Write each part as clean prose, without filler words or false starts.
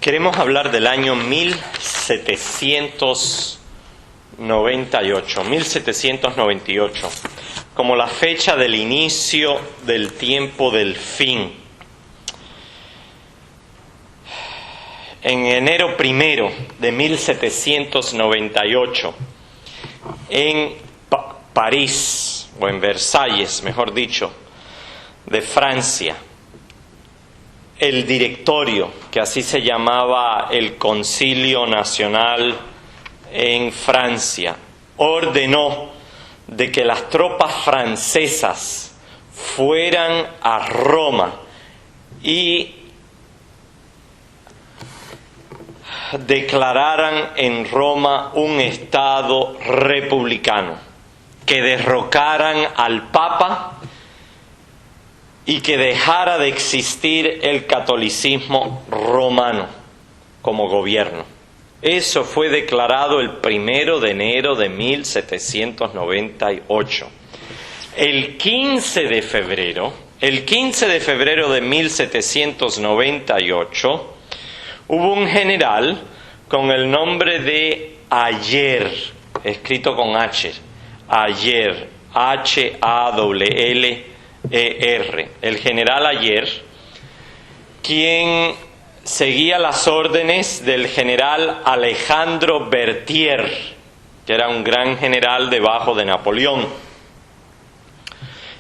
Queremos hablar del año 1798, como la fecha del inicio del tiempo del fin. En enero 1 de 1798, en París, o en Versalles, mejor dicho, de Francia, el directorio, que así se llamaba el Concilio Nacional en Francia, ordenó de que las tropas francesas fueran a Roma y declararan en Roma un Estado republicano, que derrocaran al Papa y que dejara de existir el catolicismo romano como gobierno. Eso fue declarado el 1 de enero de 1798. El 15 de febrero de 1798, hubo un general con el nombre de Ayer, escrito con H, Ayer, H-A-W-L-E-R, el general Ayer, quien seguía las órdenes del general Alejandro Berthier, que era un gran general debajo de Napoleón.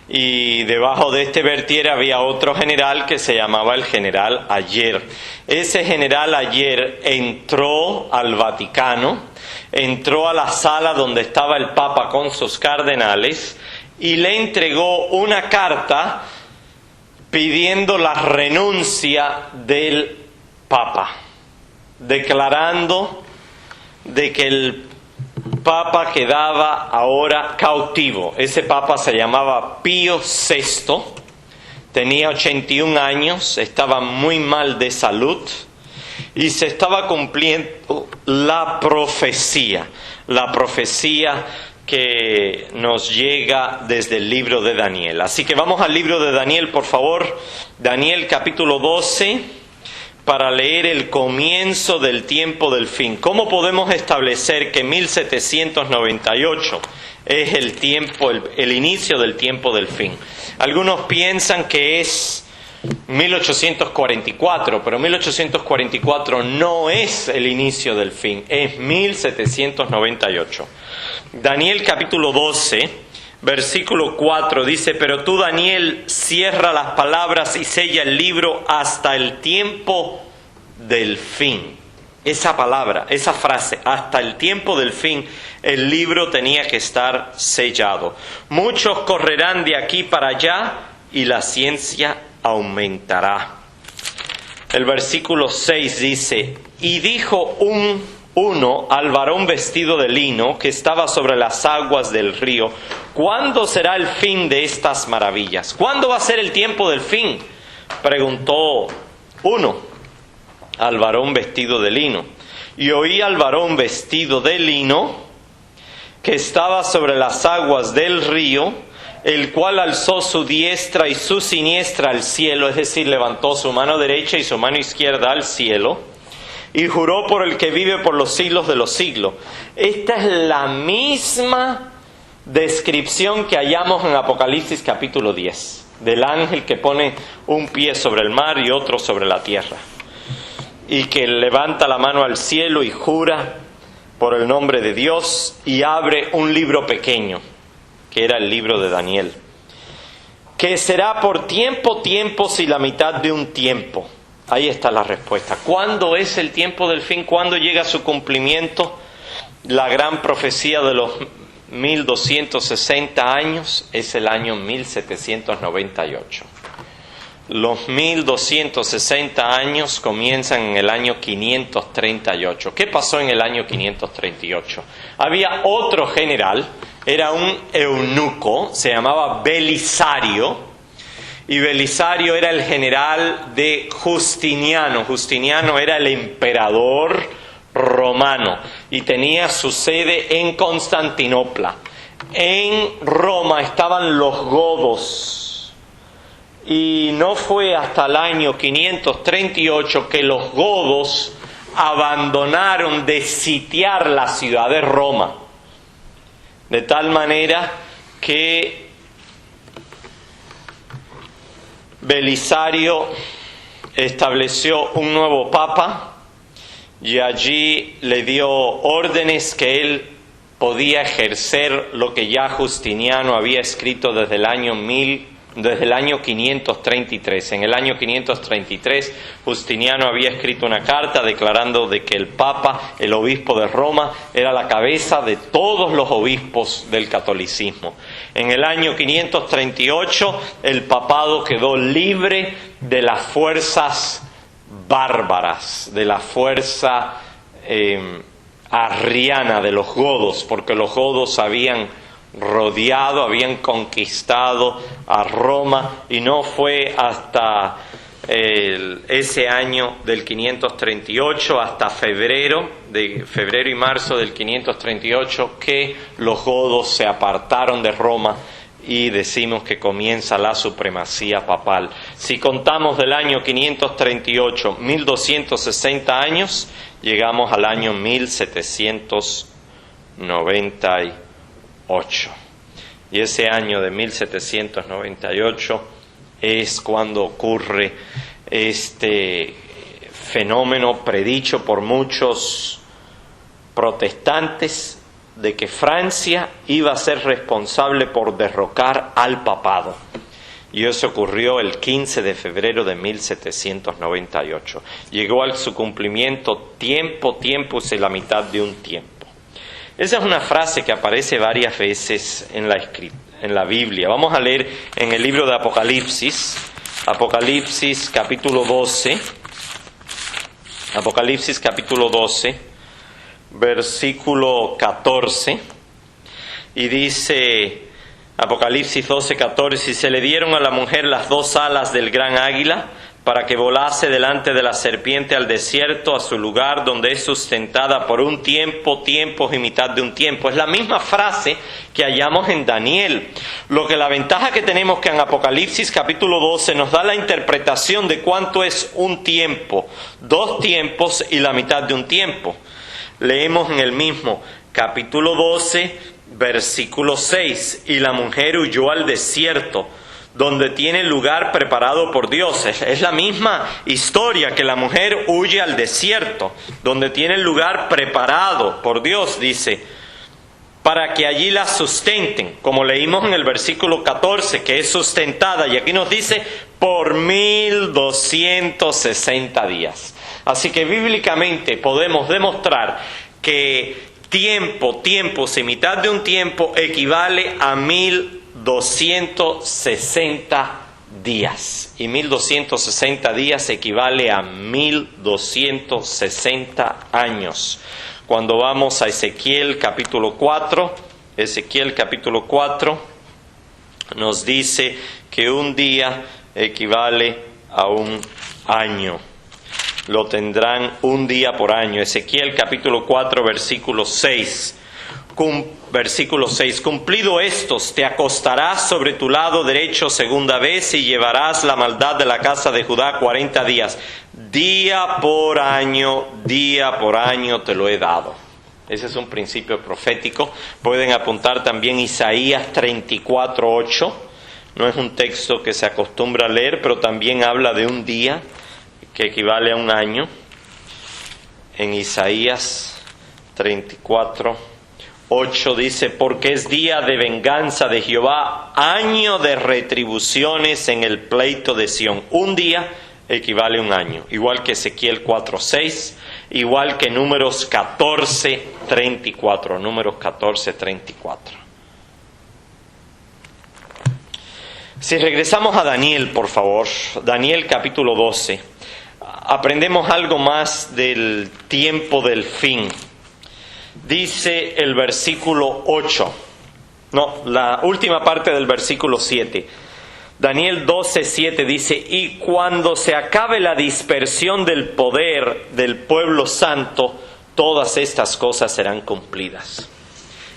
Y debajo de este Berthier había otro general que se llamaba el general Ayer. Ese general Ayer entró al Vaticano, entró a la sala donde estaba el Papa con sus cardenales y le entregó una carta pidiendo la renuncia del Papa, declarando de que el Papa quedaba ahora cautivo. Ese Papa se llamaba Pío VI, tenía 81 años, estaba muy mal de salud y se estaba cumpliendo la profecía que nos llega desde el libro de Daniel. Así que vamos al libro de Daniel, por favor, Daniel capítulo 12, para leer el comienzo del tiempo del fin. ¿Cómo podemos establecer que 1798 es el inicio del tiempo del fin? Algunos piensan que es 1844, pero 1844 no es el inicio del fin, es 1798. Daniel capítulo 12, versículo 4 dice: pero tú, Daniel, cierra las palabras y sella el libro hasta el tiempo del fin. Esa palabra, esa frase, hasta el tiempo del fin, el libro tenía que estar sellado. Muchos correrán de aquí para allá y la ciencia aumentará. El versículo 6 dice: y dijo uno al varón vestido de lino que estaba sobre las aguas del río: ¿cuándo será el fin de estas maravillas? ¿Cuándo va a ser el tiempo del fin? Preguntó uno al varón vestido de lino. Y oí al varón vestido de lino que estaba sobre las aguas del río, el cual alzó su diestra y su siniestra al cielo, es decir, levantó su mano derecha y su mano izquierda al cielo, y juró por el que vive por los siglos de los siglos. Esta es la misma descripción que hallamos en Apocalipsis capítulo 10, del ángel que pone un pie sobre el mar y otro sobre la tierra, y que levanta la mano al cielo y jura por el nombre de Dios y abre un libro pequeño, que era el libro de Daniel, que será por tiempos y la mitad de un tiempo. Ahí está la respuesta. ¿Cuándo es el tiempo del fin? ¿Cuándo llega a su cumplimiento la gran profecía de los 1260 años? Es el año 1798. Los 1260 años comienzan en el año 538. ¿Qué pasó en el año 538? Había otro general, era un eunuco, se llamaba Belisario. Y Belisario era el general de Justiniano. Justiniano era el emperador romano y tenía su sede en Constantinopla. En Roma estaban los godos. y no fue hasta el año 538 que los godos abandonaron de sitiar la ciudad de Roma, de tal manera que Belisario estableció un nuevo papa y allí le dio órdenes que él podía ejercer lo que ya Justiniano había escrito desde el año 533. En el año 533 Justiniano había escrito una carta declarando de que el Papa, el obispo de Roma, era la cabeza de todos los obispos del catolicismo. En el año 538 el papado quedó libre de las fuerzas bárbaras, de la fuerza arriana de los godos, porque los godos habían rodeado, habían conquistado a Roma, y no fue hasta ese año del 538, hasta febrero y marzo del 538, que los godos se apartaron de Roma y decimos que comienza la supremacía papal. Si contamos del año 538, 1260 años, llegamos al año 1798. Y ese año de 1798 es cuando ocurre este fenómeno predicho por muchos protestantes de que Francia iba a ser responsable por derrocar al papado. Y eso ocurrió el 15 de febrero de 1798. Llegó a su cumplimiento tiempo y la mitad de un tiempo. Esa es una frase que aparece varias veces en la Biblia. Vamos a leer en el libro de Apocalipsis capítulo 12. Apocalipsis capítulo 12, versículo 14. Y dice Apocalipsis 12, 14: y se le dieron a la mujer las dos alas del gran águila, para que volase delante de la serpiente al desierto, a su lugar donde es sustentada por un tiempo, tiempos y mitad de un tiempo. Es la misma frase que hallamos en Daniel. La ventaja que tenemos que en Apocalipsis capítulo 12 nos da la interpretación de cuánto es un tiempo, 2 tiempos y la mitad de un tiempo. Leemos en el mismo capítulo 12, versículo 6: y la mujer huyó al desierto, donde tiene lugar preparado por Dios. Es la misma historia, que la mujer huye al desierto, donde tiene lugar preparado por Dios, dice, para que allí la sustenten, como leímos en el versículo 14, que es sustentada, y aquí nos dice, por 1260 días. Así que bíblicamente podemos demostrar que tiempos y mitad de un tiempo equivale a 1260 días. Y 1260 días equivale a 1260 años. Cuando vamos a Ezequiel capítulo 4, nos dice que un día equivale a un año. Lo tendrán un día por año. Ezequiel capítulo 4, versículo 6. Versículo 6: cumplido estos, te acostarás sobre tu lado derecho segunda vez y llevarás la maldad de la casa de Judá 40 días. Día por año te lo he dado. Ese es un principio profético. Pueden apuntar también Isaías 34, 8. No es un texto que se acostumbra a leer, pero también habla de un día que equivale a un año. En Isaías 34, 8 dice: porque es día de venganza de Jehová, año de retribuciones en el pleito de Sión. Un día equivale a un año. Igual que Ezequiel 4, 6, igual que Números 14, 34. Números 14, 34. Si regresamos a Daniel, por favor, Daniel capítulo 12, aprendemos algo más del tiempo del fin. Dice el versículo 8, la última parte del versículo 7. Daniel 12, 7 dice: y cuando se acabe la dispersión del poder del pueblo santo, todas estas cosas serán cumplidas.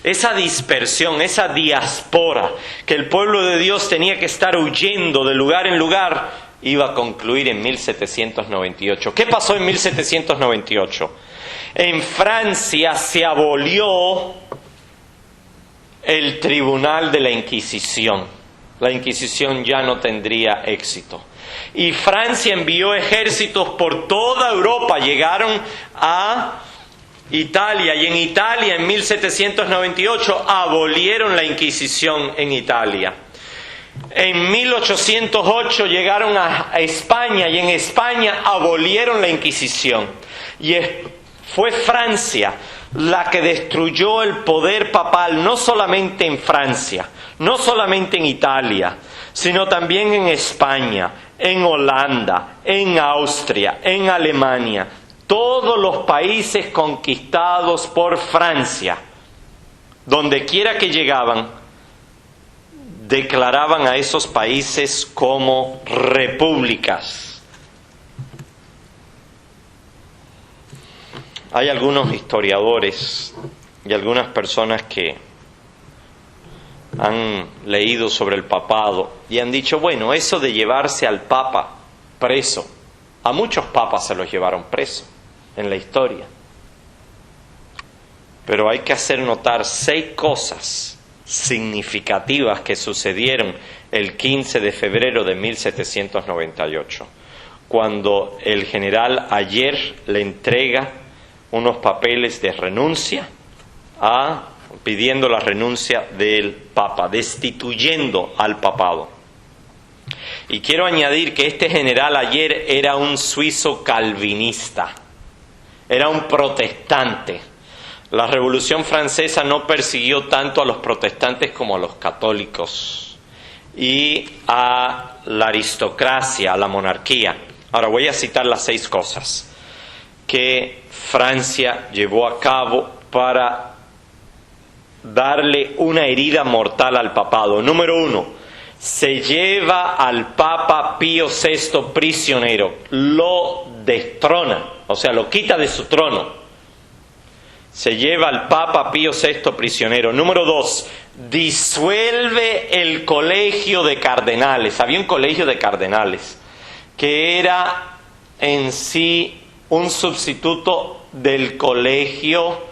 esa dispersión, esa diáspora, que el pueblo de Dios tenía que estar huyendo de lugar en lugar, iba a concluir en 1798. ¿Qué pasó en 1798? En Francia se abolió el tribunal de la Inquisición. La Inquisición ya no tendría éxito. Y Francia envió ejércitos por toda Europa, llegaron a Italia, y en Italia en 1798 abolieron la Inquisición en Italia. En 1808 llegaron a España, y en España abolieron la Inquisición. Y fue Francia la que destruyó el poder papal, no solamente en Francia, no solamente en Italia, sino también en España, en Holanda, en Austria, en Alemania. Todos los países conquistados por Francia, donde quiera que llegaban, declaraban a esos países como repúblicas. Hay algunos historiadores y algunas personas que han leído sobre el papado y han dicho, bueno, eso de llevarse al papa preso, a muchos papas se los llevaron preso en la historia. Pero hay que hacer notar 6 cosas significativas que sucedieron el 15 de febrero de 1798, cuando el general Ayer le entrega unos papeles de renuncia pidiendo la renuncia del Papa, destituyendo al papado. Y quiero añadir que este general Ayer era un suizo calvinista, era un protestante. La Revolución Francesa no persiguió tanto a los protestantes como a los católicos y a la aristocracia, a la monarquía. Ahora voy a citar las 6 cosas que Francia llevó a cabo para darle una herida mortal al papado. Número 1, se lleva al Papa Pío VI prisionero, lo destrona, o sea, lo quita de su trono. Se lleva al Papa Pío VI prisionero. Número 2, disuelve el colegio de cardenales. Había un colegio de cardenales que era en sí un sustituto del colegio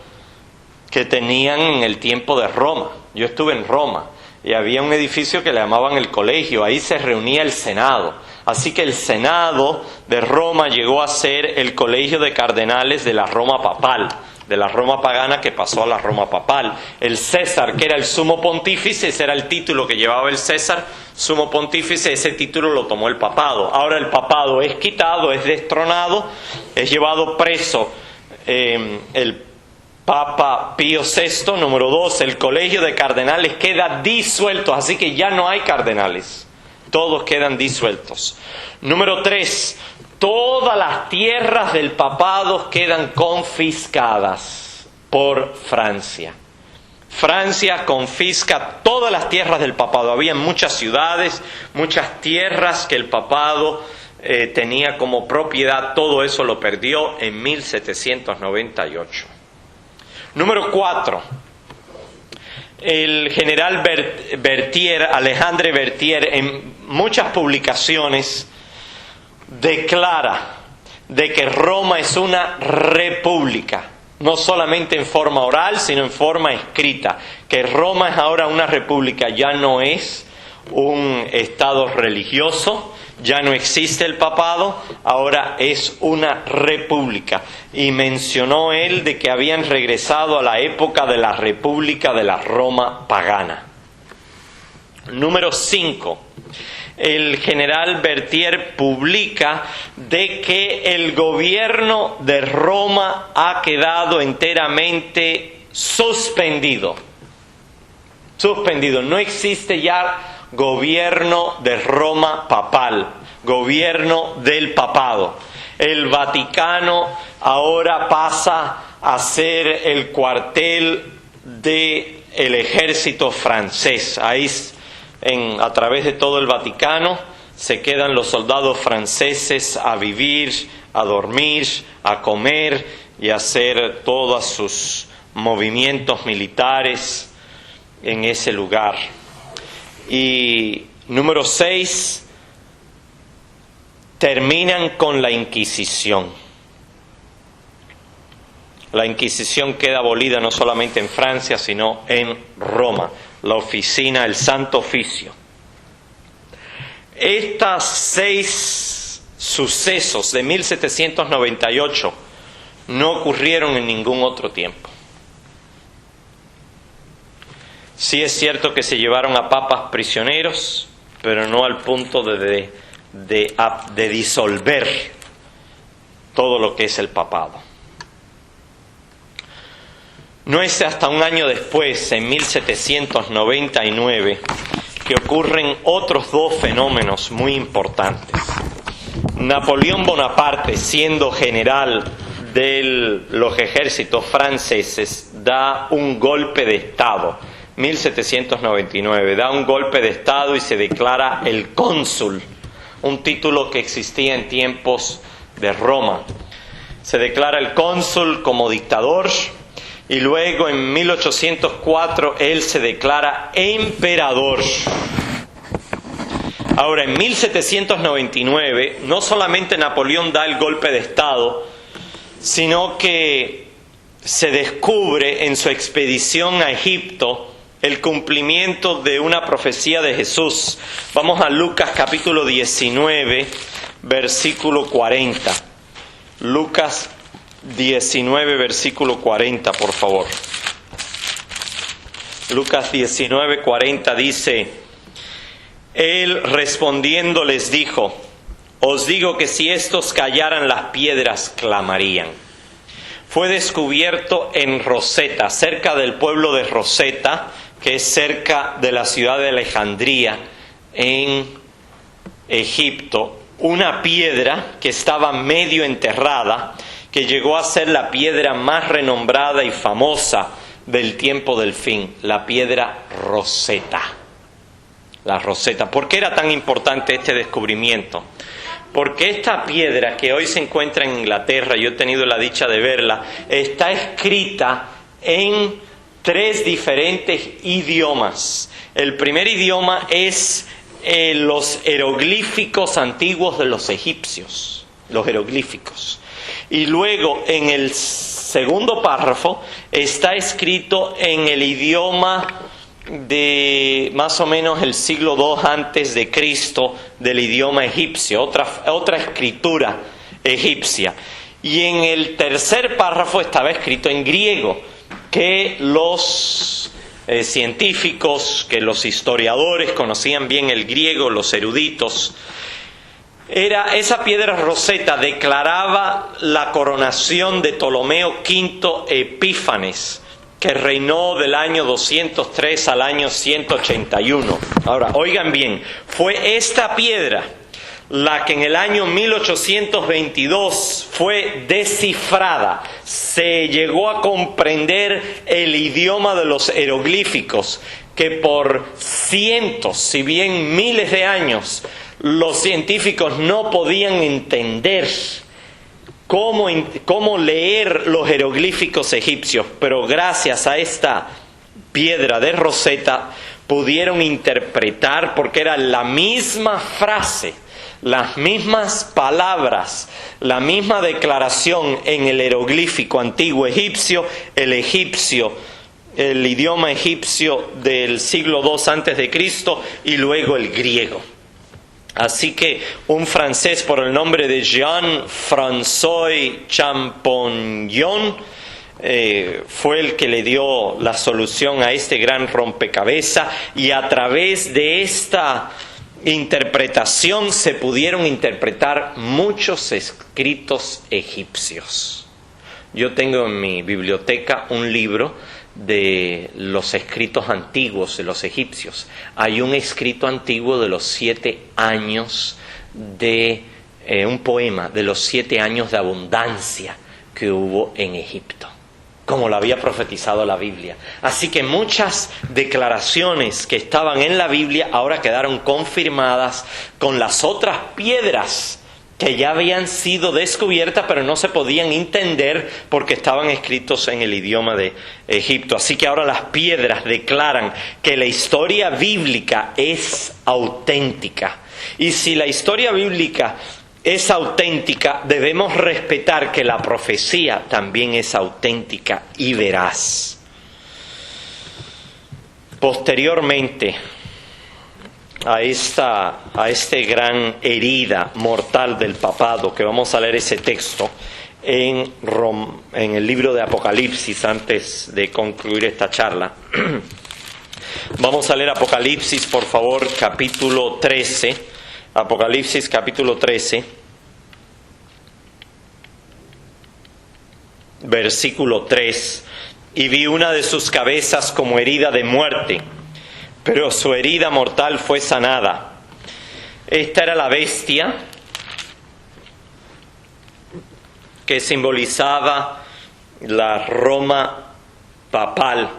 que tenían en el tiempo de Roma. Yo estuve en Roma y había un edificio que le llamaban el colegio, ahí se reunía el Senado. Así que el Senado de Roma llegó a ser el colegio de cardenales de la Roma papal, de la Roma pagana que pasó a la Roma papal. El César, que era el sumo pontífice, ese era el título que llevaba el César, sumo pontífice, ese título lo tomó el papado. Ahora el papado es quitado, es destronado, es llevado preso el Papa Pío VI. Número 2, el colegio de cardenales queda disuelto, así que ya no hay cardenales, todos quedan disueltos. Número 3, todas las tierras del papado quedan confiscadas por Francia. Francia confisca todas las tierras del papado. Había muchas ciudades, muchas tierras que el papado tenía como propiedad. Todo eso lo perdió en 1798. Número 4. El general Berthier, Alexandre Berthier, en muchas publicaciones declara de que Roma es una república, no solamente en forma oral, sino en forma escrita, que Roma es ahora una república, ya no es un estado religioso, ya no existe el papado, ahora es una república. Y mencionó él de que habían regresado a la época de la república de la Roma pagana. Número 5. El general Berthier publica de que el gobierno de Roma ha quedado enteramente suspendido. Suspendido. No existe ya gobierno de Roma papal, gobierno del papado. El Vaticano ahora pasa a ser el cuartel del ejército francés. Ahí a través de todo el Vaticano se quedan los soldados franceses a vivir, a dormir, a comer y a hacer todas sus movimientos militares en ese lugar. Y número 6, terminan con la Inquisición. La Inquisición queda abolida no solamente en Francia, sino en Roma, la oficina, el Santo Oficio. Estos 6 sucesos de 1798 no ocurrieron en ningún otro tiempo. Sí es cierto que se llevaron a papas prisioneros, pero no al punto de disolver todo lo que es el papado. No es hasta un año después, en 1799, que ocurren otros 2 fenómenos muy importantes. Napoleón Bonaparte, siendo general de los ejércitos franceses, da un golpe de Estado. 1799, da un golpe de Estado y se declara el cónsul, un título que existía en tiempos de Roma. Se declara el cónsul como dictador y luego en 1804 él se declara emperador. Ahora, en 1799 no solamente Napoleón da el golpe de Estado, sino que se descubre en su expedición a Egipto el cumplimiento de una profecía de Jesús. Vamos a Lucas capítulo 19, versículo 40. Lucas 19, versículo 40, por favor. Lucas 19, 40 dice: Él respondiendo les dijo: os digo que si estos callaran, las piedras clamarían. Fue descubierto en Rosetta, cerca del pueblo de Rosetta, que es cerca de la ciudad de Alejandría, en Egipto, una piedra que estaba medio enterrada, que llegó a ser la piedra más renombrada y famosa del tiempo del fin, la piedra Rosetta. La Rosetta. ¿Por qué era tan importante este descubrimiento? Porque esta piedra que hoy se encuentra en Inglaterra, yo he tenido la dicha de verla, está escrita en 3 diferentes idiomas. El primer idioma es los jeroglíficos antiguos de los egipcios, los jeroglíficos. Y luego en el segundo párrafo está escrito en el idioma de más o menos el siglo II antes de Cristo, del idioma egipcio, otra escritura egipcia. Y en el tercer párrafo estaba escrito en griego, que los científicos, que los historiadores conocían bien el griego, los eruditos. Esa piedra Rosetta declaraba la coronación de Ptolomeo V Epífanes, que reinó del año 203 al año 181. Ahora, oigan bien, fue esta piedra la que en el año 1822 fue descifrada. Se llegó a comprender el idioma de los jeroglíficos, que por cientos, si bien miles de años, los científicos no podían entender cómo leer los jeroglíficos egipcios, pero gracias a esta piedra de Rosetta pudieron interpretar, porque era la misma frase, las mismas palabras, la misma declaración en el jeroglífico antiguo egipcio, el idioma egipcio del siglo II antes de Cristo y luego el griego. Así que un francés por el nombre de Jean-François Champollion fue el que le dio la solución a este gran rompecabezas, y a través de esta interpretación se pudieron interpretar muchos escritos egipcios. Yo tengo en mi biblioteca un libro de los escritos antiguos de los egipcios. Hay un escrito antiguo de los 7 años de un poema de los 7 años de abundancia que hubo en Egipto, como lo había profetizado la Biblia. Así que muchas declaraciones que estaban en la Biblia ahora quedaron confirmadas con las otras piedras que ya habían sido descubiertas, pero no se podían entender porque estaban escritos en el idioma de Egipto. Así que ahora las piedras declaran que la historia bíblica es auténtica. Y si la historia bíblica es auténtica, debemos respetar que la profecía también es auténtica y veraz. Posteriormente a esta gran herida mortal del papado, que vamos a leer ese texto en el libro de Apocalipsis antes de concluir esta charla. Vamos a leer Apocalipsis, por favor, capítulo 13. Apocalipsis, capítulo 13, versículo 3. Y vi una de sus cabezas como herida de muerte, pero su herida mortal fue sanada. Esta era la bestia que simbolizaba la Roma papal,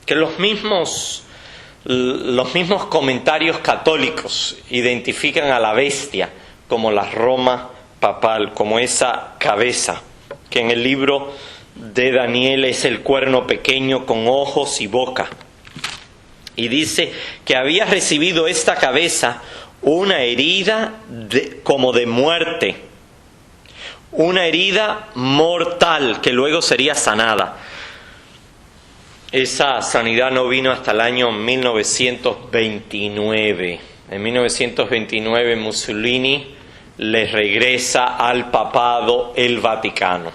que los mismos comentarios católicos identifican a la bestia como la Roma papal, como esa cabeza, que en el libro de Daniel es el cuerno pequeño con ojos y boca. Y dice que había recibido esta cabeza una herida como de muerte, una herida mortal que luego sería sanada. Esa sanidad no vino hasta el año 1929. En 1929 Mussolini le regresa al papado el Vaticano.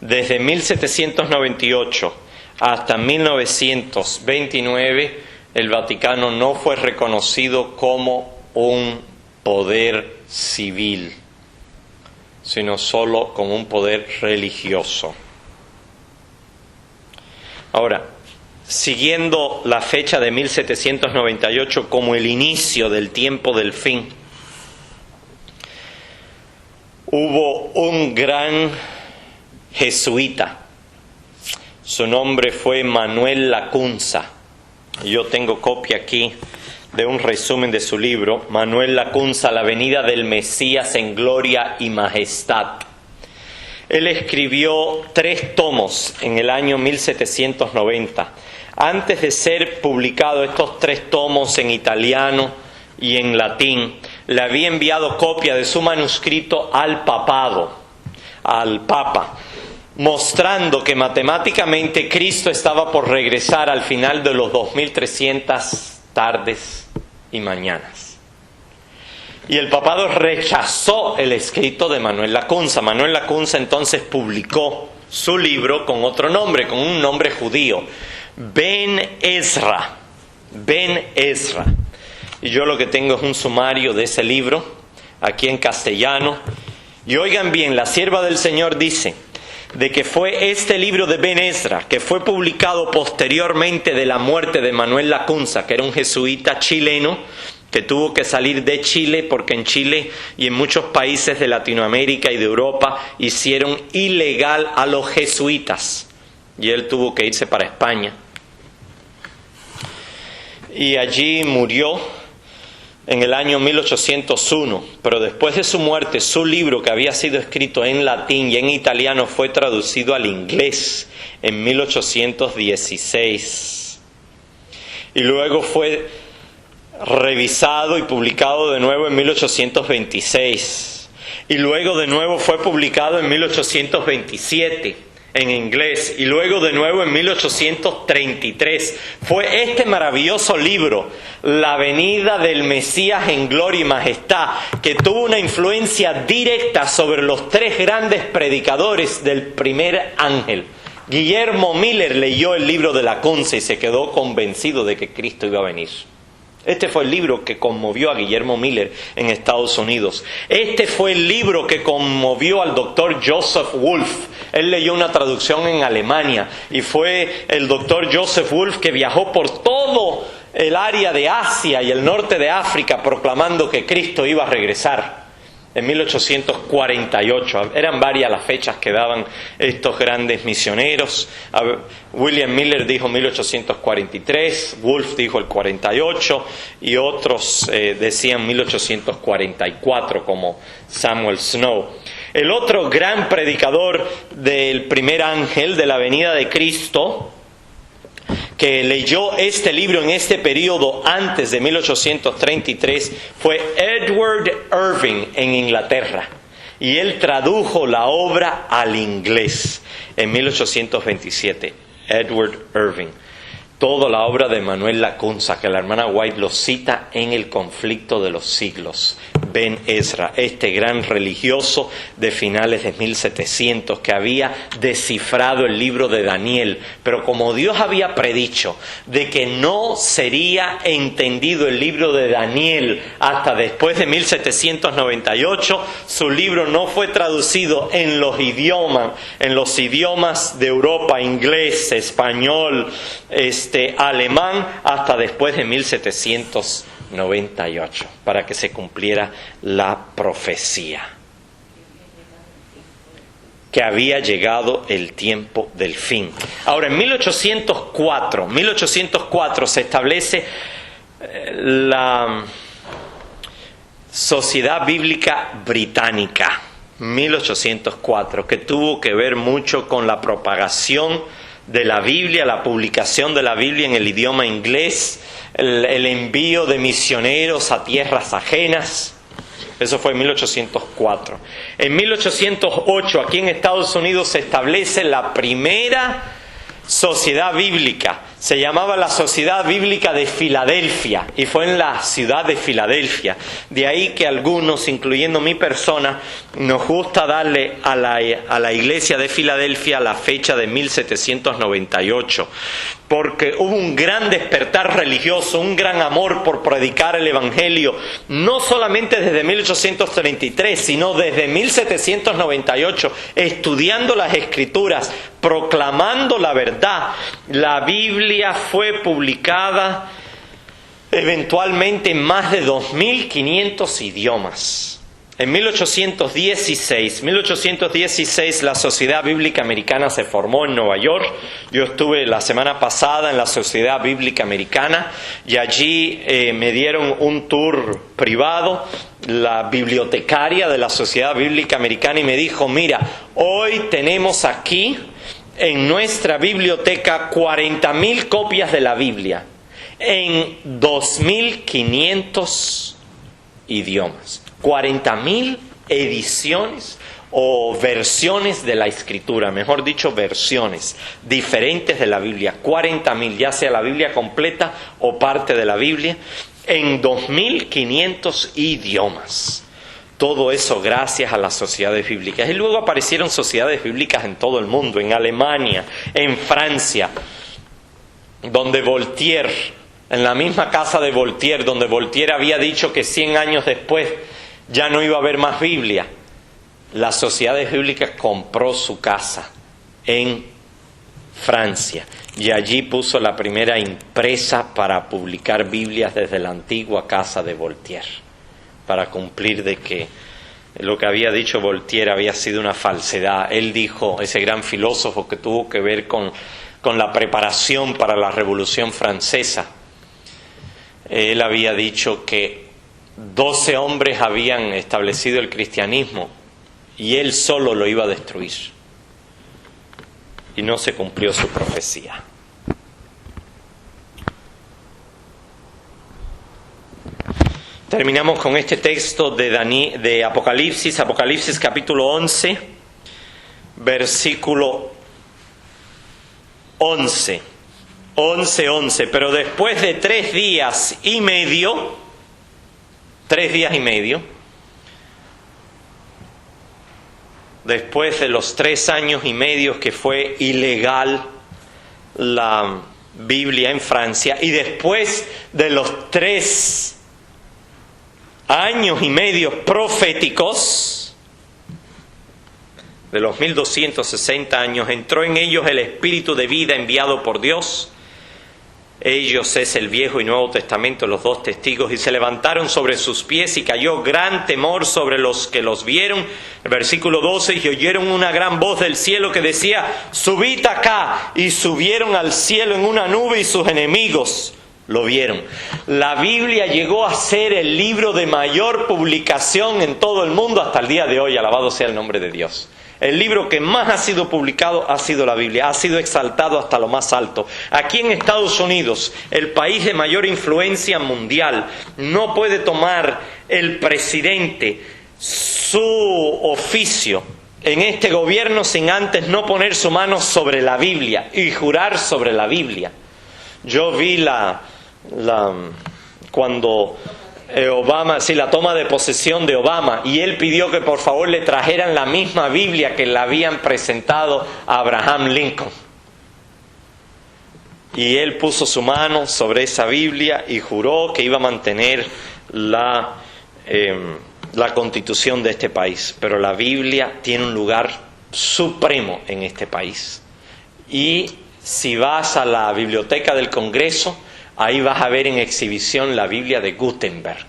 Desde 1798 hasta 1929 el Vaticano no fue reconocido como un poder civil, sino solo como un poder religioso. Ahora, siguiendo la fecha de 1798 como el inicio del tiempo del fin, hubo un gran jesuita. Su nombre fue Manuel Lacunza. Yo tengo copia aquí de un resumen de su libro, Manuel Lacunza, La venida del Mesías en gloria y majestad. Él escribió 3 tomos en el año 1790. Antes de ser publicados estos 3 tomos en italiano y en latín, le había enviado copia de su manuscrito al papado, al Papa, mostrando que matemáticamente Cristo estaba por regresar al final de los 2300 tardes y mañanas. Y el papado rechazó el escrito de Manuel Lacunza. Manuel Lacunza entonces publicó su libro con otro nombre, con un nombre judío, Ben Ezra. Ben Ezra. Y yo lo que tengo es un sumario de ese libro, aquí en castellano. Y oigan bien, la sierva del Señor dice de que fue este libro de Ben Ezra, que fue publicado posteriormente de la muerte de Manuel Lacunza, que era un jesuita chileno, que tuvo que salir de Chile porque en Chile y en muchos países de Latinoamérica y de Europa hicieron ilegal a los jesuitas. Y él tuvo que irse para España. Y allí murió en el año 1801, pero después de su muerte, su libro, que había sido escrito en latín y en italiano, fue traducido al inglés en 1816. Y luego fue revisado y publicado de nuevo en 1826. Y luego de nuevo fue publicado en 1827 en inglés. Y luego de nuevo en 1833. Fue este maravilloso libro, La venida del Mesías en gloria y majestad, que tuvo una influencia directa sobre los 3 grandes predicadores del primer ángel. Guillermo Miller leyó el libro de Lacunza y se quedó convencido de que Cristo iba a venir. Este fue el libro que conmovió a Guillermo Miller en Estados Unidos. Este fue el libro que conmovió al doctor Joseph Wolf. Él leyó una traducción en Alemania y fue el doctor Joseph Wolf que viajó por todo el área de Asia y el norte de África proclamando que Cristo iba a regresar. en 1848. Eran varias las fechas que daban estos grandes misioneros. William Miller dijo 1843, Wolfe dijo el 48 y otros decían 1844 como Samuel Snow. El otro gran predicador del primer ángel de la venida de Cristo, que leyó este libro en este periodo antes de 1833, fue Edward Irving en Inglaterra. Y él tradujo la obra al inglés en 1827. Edward Irving. Toda la obra de Manuel Lacunza, que la hermana White lo cita en El conflicto de los siglos. Ben Ezra, este gran religioso de finales de 1700 que había descifrado el libro de Daniel, pero como Dios había predicho de que no sería entendido el libro de Daniel hasta después de 1798, su libro no fue traducido en los idiomas de Europa, inglés, español, alemán, hasta después de 1798, para que se cumpliera la profecía, que había llegado el tiempo del fin. Ahora, en 1804 se establece la Sociedad Bíblica Británica, 1804, que tuvo que ver mucho con la propagación de la Biblia, la publicación de la Biblia en el idioma inglés, el envío de misioneros a tierras ajenas. Eso fue en 1804. En 1808, aquí en Estados Unidos, se establece la primera sociedad bíblica. Se llamaba la Sociedad Bíblica de Filadelfia y fue en la ciudad de Filadelfia. De ahí que algunos, incluyendo mi persona, nos gusta darle a la iglesia de Filadelfia la fecha de 1798, porque hubo un gran despertar religioso, un gran amor por predicar el Evangelio, no solamente desde 1833, sino desde 1798, estudiando las Escrituras, proclamando la verdad. La Biblia fue publicada eventualmente en más de 2.500 idiomas. En 1816, la Sociedad Bíblica Americana se formó en Nueva York. Yo estuve la semana pasada en la Sociedad Bíblica Americana y allí me dieron un tour privado, la bibliotecaria de la Sociedad Bíblica Americana, y me dijo: mira, hoy tenemos aquí en nuestra biblioteca 40.000 copias de la Biblia en 2.500 idiomas. 40.000 ediciones o versiones de la Escritura, mejor dicho, versiones diferentes de la Biblia. 40.000, ya sea la Biblia completa o parte de la Biblia, en 2.500 idiomas. Todo eso gracias a las sociedades bíblicas. Y luego aparecieron sociedades bíblicas en todo el mundo, en Alemania, en Francia, donde Voltaire, en la misma casa de Voltaire, donde Voltaire había dicho que 100 años después ya no iba a haber más Biblia, las sociedades bíblicas compró su casa en Francia y allí puso la primera impresa para publicar Biblias desde la antigua casa de Voltaire, para cumplir de que lo que había dicho Voltaire había sido una falsedad. Él dijo, ese gran filósofo que tuvo que ver con la preparación para la Revolución Francesa, él había dicho que 12 hombres habían establecido el cristianismo y él solo lo iba a destruir. Y no se cumplió su profecía. Terminamos con este texto de Apocalipsis, Apocalipsis capítulo 11, versículo 11. 11. Pero después de 3 días y medio, después de los 3 años y medio que fue ilegal la Biblia en Francia, y después de los 3 años y medio proféticos, de los 1260 años, entró en ellos el Espíritu de vida enviado por Dios, ellos es el Viejo y Nuevo Testamento, los dos testigos, y se levantaron sobre sus pies y cayó gran temor sobre los que los vieron. El versículo 12, y oyeron una gran voz del cielo que decía, subid acá, y subieron al cielo en una nube y sus enemigos lo vieron. La Biblia llegó a ser el libro de mayor publicación en todo el mundo hasta el día de hoy, alabado sea el nombre de Dios. El libro que más ha sido publicado ha sido la Biblia, ha sido exaltado hasta lo más alto. Aquí en Estados Unidos, el país de mayor influencia mundial, no puede tomar el presidente su oficio en este gobierno sin antes no poner su mano sobre la Biblia y jurar sobre la Biblia. Yo vi cuando la toma de posesión de Obama, y él pidió que por favor le trajeran la misma Biblia que le habían presentado a Abraham Lincoln. Y él puso su mano sobre esa Biblia y juró que iba a mantener la constitución de este país. Pero la Biblia tiene un lugar supremo en este país. Y si vas a la biblioteca del Congreso, ahí vas a ver en exhibición la Biblia de Gutenberg.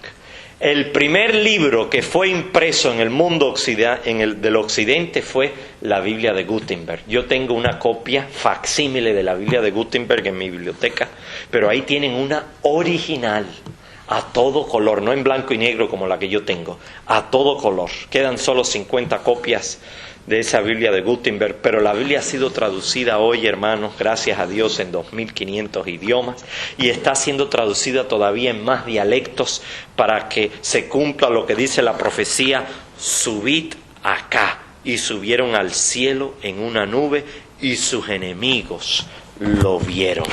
El primer libro que fue impreso en el mundo del occidente fue la Biblia de Gutenberg. Yo tengo una copia facsímile de la Biblia de Gutenberg en mi biblioteca, pero ahí tienen una original, a todo color, no en blanco y negro como la que yo tengo, a todo color. Quedan solo 50 copias de esa Biblia de Gutenberg, pero la Biblia ha sido traducida hoy, hermanos, gracias a Dios, en 2500 idiomas, y está siendo traducida todavía en más dialectos para que se cumpla lo que dice la profecía: subid acá. Y subieron al cielo en una nube y sus enemigos lo vieron.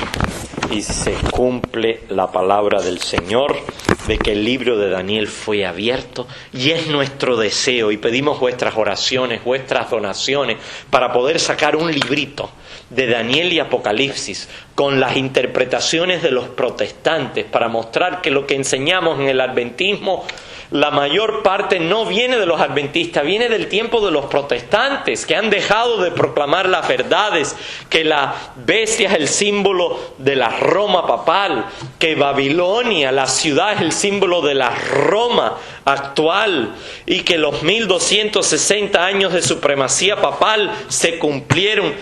Y se cumple la palabra del Señor de que el libro de Daniel fue abierto, y es nuestro deseo, y pedimos vuestras oraciones, vuestras donaciones, para poder sacar un librito de Daniel y Apocalipsis con las interpretaciones de los protestantes, para mostrar que lo que enseñamos en el adventismo, la mayor parte no viene de los adventistas, viene del tiempo de los protestantes, que han dejado de proclamar las verdades, que la bestia es el símbolo de la Roma papal, que Babilonia, la ciudad, es el símbolo de la Roma actual, y que los 1260 años de supremacía papal se cumplieron.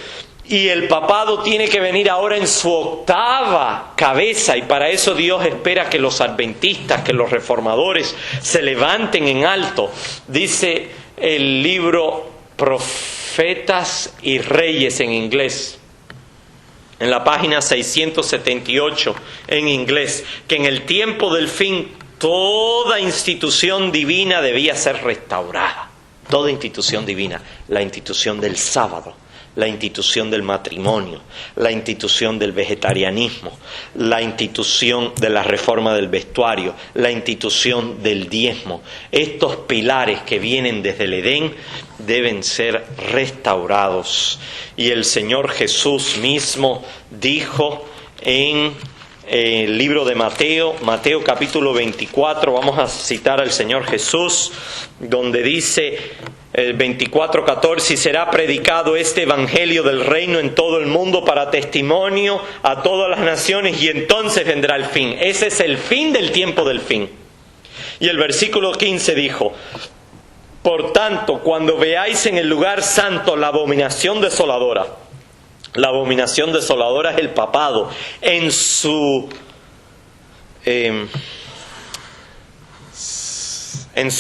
Y el papado tiene que venir ahora en su octava cabeza, y para eso Dios espera que los adventistas, que los reformadores se levanten en alto. Dice el libro Profetas y Reyes en inglés, en la página 678 en inglés, que en el tiempo del fin toda institución divina debía ser restaurada. Toda institución divina, la institución del sábado, la institución del matrimonio, la institución del vegetarianismo, la institución de la reforma del vestuario, la institución del diezmo. Estos pilares que vienen desde el Edén deben ser restaurados. Y el Señor Jesús mismo dijo en el libro de Mateo capítulo 24, vamos a citar al Señor Jesús, donde dice el 24:14, y será predicado este evangelio del reino en todo el mundo para testimonio a todas las naciones, y entonces vendrá el fin. Ese es el fin del tiempo del fin. Y el versículo 15 dijo: por tanto, cuando veáis en el lugar santo la abominación desoladora. La abominación desoladora es el papado en su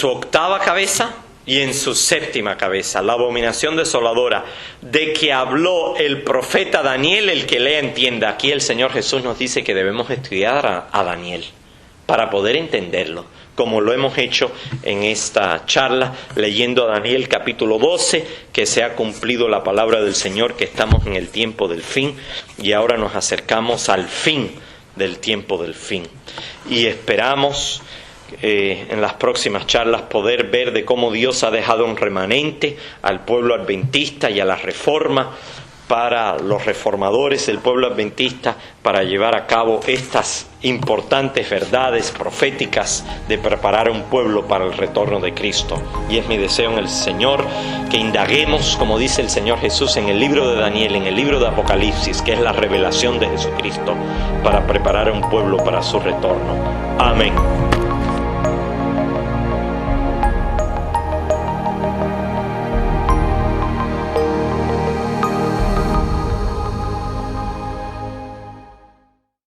octava cabeza y en su séptima cabeza. La abominación desoladora de que habló el profeta Daniel, el que lea entienda. Aquí el Señor Jesús nos dice que debemos estudiar a Daniel para poder entenderlo, como lo hemos hecho en esta charla, leyendo a Daniel capítulo 12, que se ha cumplido la palabra del Señor, que estamos en el tiempo del fin, y ahora nos acercamos al fin del tiempo del fin. Y esperamos en las próximas charlas poder ver de cómo Dios ha dejado un remanente al pueblo adventista y a la reforma, para los reformadores del pueblo adventista para llevar a cabo estas importantes verdades proféticas de preparar a un pueblo para el retorno de Cristo. Y es mi deseo en el Señor que indaguemos, como dice el Señor Jesús en el libro de Daniel, en el libro de Apocalipsis, que es la revelación de Jesucristo, para preparar a un pueblo para su retorno. Amén.